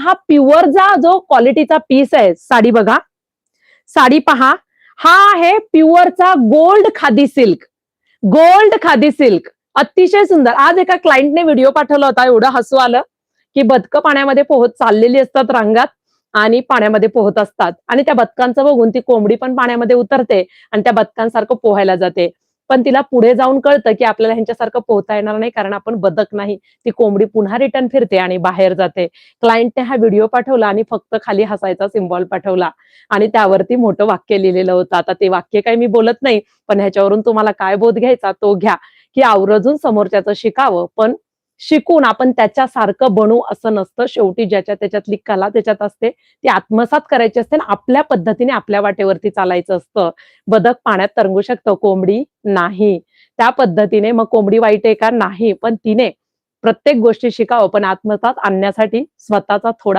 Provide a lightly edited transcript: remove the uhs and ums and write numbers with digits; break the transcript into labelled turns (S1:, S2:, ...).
S1: हा प्युअरचा जो क्वालिटीचा पीस आहे, साडी बघा. साडी पहा. हा आहे प्युअरचा gold khadi silk. Gold khadi silk. अतिशय सुंदर. आज एका क्लायंटने व्हिडिओ पाठवला होता. एवढं हसू आलं, की बदकं पाण्यामध्ये पोहत चाललेली असतात रांगात आणि पाण्यामध्ये पोहत असतात आणि त्या बदकांचं बघून ती कोंबडी पण पाण्यामध्ये उतरते आणि त्या बदकांसारखं पोहायला जाते. पण तिला पुढे जाऊन कळतं, की आपल्याला ह्यांच्यासारखं पोहता येणार नाही कारण आपण बदक नाही. ती कोंबडी पुन्हा रिटर्न फिरते आणि बाहेर जाते. क्लायंटने हा व्हिडिओ पाठवला आणि फक्त खाली हसायचा सिम्बॉल पाठवला आणि त्यावरती मोठं वाक्य लिहिलेलं होतं. आता ते वाक्य काही मी बोलत नाही, पण ह्याच्यावरून तुम्हाला काय बोध घ्यायचा तो घ्या, की आवर्जून समोरच्याचं शिकावं, पण शिकून आपण त्याच्यासारखं बनू असं नसतं. शेवटी ज्याच्या त्याच्यातली कला त्याच्यात असते, ती आत्मसात करायची असते आणि आपल्या पद्धतीने आपल्या वाटेवरती चालायचं असतं. बदक पाण्यात तरंगू शकतं, कोंबडी नाही. त्या पद्धतीने मग कोंबडी वाईट आहे का? नाही. पण तिने प्रत्येक गोष्टी शिकावं, पण आत्मसात आणण्यासाठी स्वतःचा थोडा